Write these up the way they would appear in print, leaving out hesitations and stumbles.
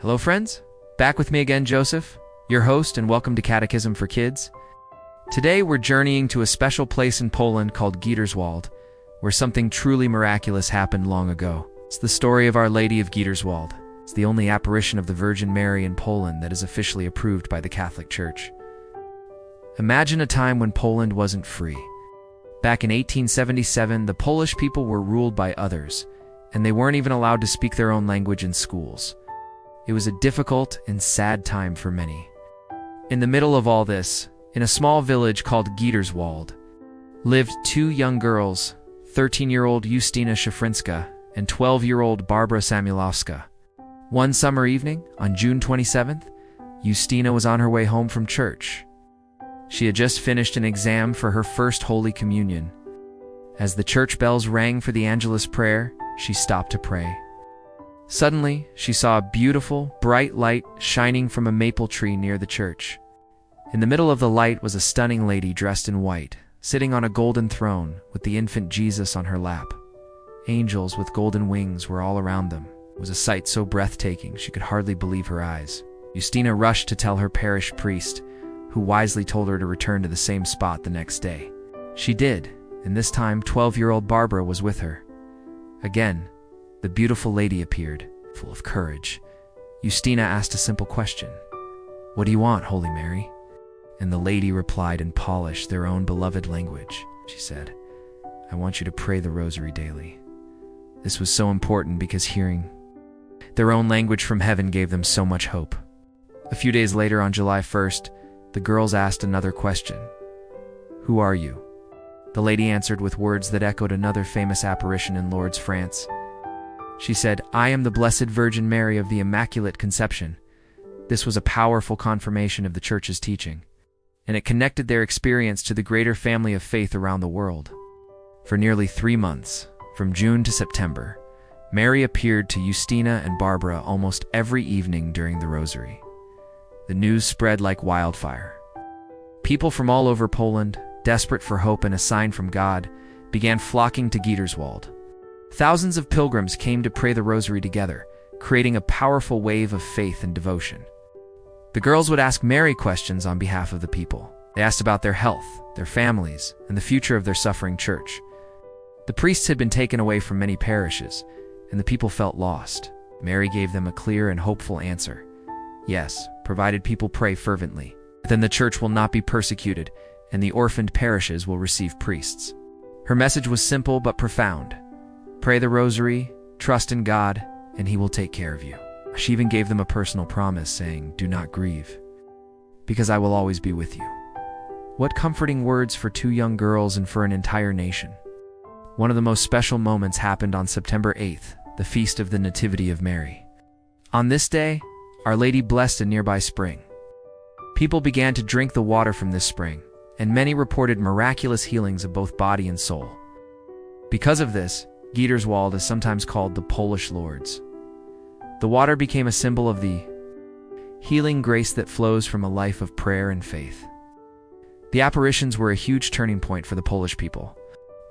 Hello friends, back with me again, Joseph, your host, and welcome to Catechism for Kids. Today we're journeying to a special place in Poland called Gietrzwałd, where something truly miraculous happened long ago. It's the story of Our Lady of Gietrzwald. It's the only apparition of the Virgin Mary in Poland that is officially approved by the Catholic Church. Imagine a time when Poland wasn't free. Back in 1877, the Polish people were ruled by others, and they weren't even allowed to speak their own language in schools. It was a difficult and sad time for many. In the middle of all this, in a small village called Gietrzwald, lived two young girls, 13-year-old Justyna Szafryńska and 12-year-old Barbara Samulowska. One summer evening, on June 27th, Justyna was on her way home from church. She had just finished an exam for her first Holy Communion. As the church bells rang for the Angelus prayer, she stopped to pray. Suddenly, she saw a beautiful, bright light shining from a maple tree near the church. In the middle of the light was a stunning lady dressed in white, sitting on a golden throne with the infant Jesus on her lap. Angels with golden wings were all around them. It was a sight so breathtaking she could hardly believe her eyes. Justyna rushed to tell her parish priest, who wisely told her to return to the same spot the next day. She did, and this time 12-year-old Barbara was with her. Again, the beautiful lady appeared, full of courage. Justyna asked a simple question. "What do you want, Holy Mary?" And the lady replied in Polish, their own beloved language. She said, "I want you to pray the Rosary daily." This was so important because hearing their own language from heaven gave them so much hope. A few days later, on July 1st, the girls asked another question. "Who are you?" The lady answered with words that echoed another famous apparition in Lourdes, France. She said, "I am the Blessed Virgin Mary of the Immaculate Conception." This was a powerful confirmation of the Church's teaching, and it connected their experience to the greater family of faith around the world. For nearly 3 months, from June to September, Mary appeared to Justyna and Barbara almost every evening during the Rosary. The news spread like wildfire. People from all over Poland, desperate for hope and a sign from God, began flocking to Gietrzwald. Thousands of pilgrims came to pray the Rosary together, creating a powerful wave of faith and devotion. The girls would ask Mary questions on behalf of the people. They asked about their health, their families, and the future of their suffering church. The priests had been taken away from many parishes, and the people felt lost. Mary gave them a clear and hopeful answer. Yes, provided people pray fervently, then the church will not be persecuted, and the orphaned parishes will receive priests. Her message was simple but profound. Pray the Rosary, trust in God, and He will take care of you. She even gave them a personal promise saying, "Do not grieve, because I will always be with you." What comforting words for two young girls and for an entire nation. One of the most special moments happened on September 8th, the feast of the Nativity of Mary. On this day, Our Lady blessed a nearby spring. People began to drink the water from this spring, and many reported miraculous healings of both body and soul. Because of this, Gietrzwald is sometimes called the Polish Lourdes. The water became a symbol of the healing grace that flows from a life of prayer and faith. The apparitions were a huge turning point for the Polish people.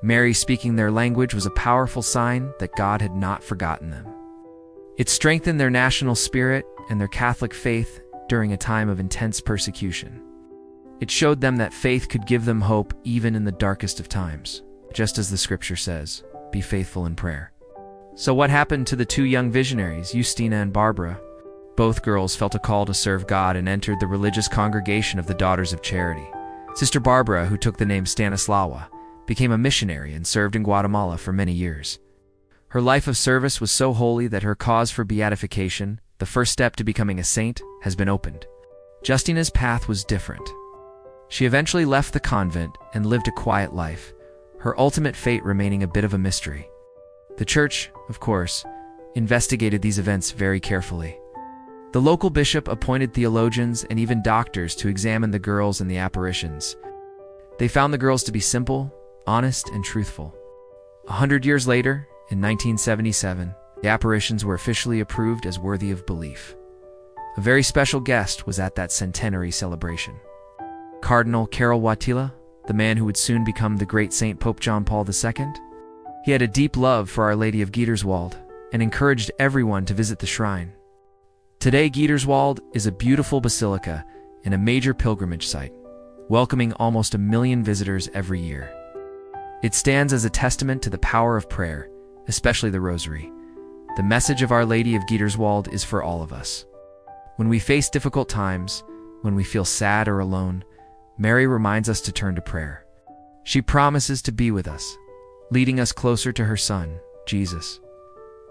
Mary speaking their language was a powerful sign that God had not forgotten them. It strengthened their national spirit and their Catholic faith during a time of intense persecution. It showed them that faith could give them hope even in the darkest of times. Just as the scripture says, "Be faithful in prayer." So what happened to the two young visionaries, Justyna and Barbara? Both girls felt a call to serve God and entered the religious congregation of the Daughters of Charity. Sister Barbara, who took the name Stanislawa, became a missionary and served in Guatemala for many years. Her life of service was so holy that her cause for beatification, the first step to becoming a saint, has been opened. Justyna's path was different. She eventually left the convent and lived a quiet life, her ultimate fate remaining a bit of a mystery. The church, of course, investigated these events very carefully. The local bishop appointed theologians and even doctors to examine the girls and the apparitions. They found the girls to be simple, honest, and truthful. 100 years later, in 1977, the apparitions were officially approved as worthy of belief. A very special guest was at that centenary celebration. Cardinal Karol Wojtyla, the man who would soon become the great Saint Pope John Paul II. He had a deep love for Our Lady of Gietrzwald and encouraged everyone to visit the shrine. Today, Gietrzwald is a beautiful basilica and a major pilgrimage site, welcoming almost 1 million visitors every year. It stands as a testament to the power of prayer, especially the Rosary. The message of Our Lady of Gietrzwald is for all of us. When we face difficult times, when we feel sad or alone, Mary reminds us to turn to prayer. She promises to be with us, leading us closer to her Son, Jesus.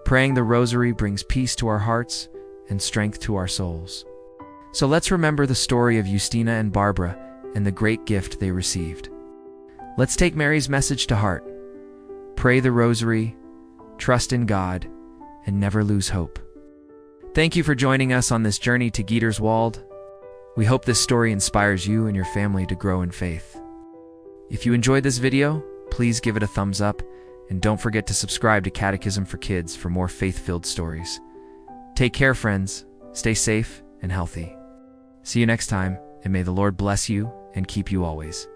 Praying the Rosary brings peace to our hearts and strength to our souls. So let's remember the story of Justyna and Barbara and the great gift they received. Let's take Mary's message to heart. Pray the Rosary, trust in God, and never lose hope. Thank you for joining us on this journey to Gietrzwald. We hope this story inspires you and your family to grow in faith. If you enjoyed this video, please give it a thumbs up, and don't forget to subscribe to Catechism for Kids for more faith-filled stories. Take care, friends. Stay safe and healthy. See you next time, and may the Lord bless you and keep you always.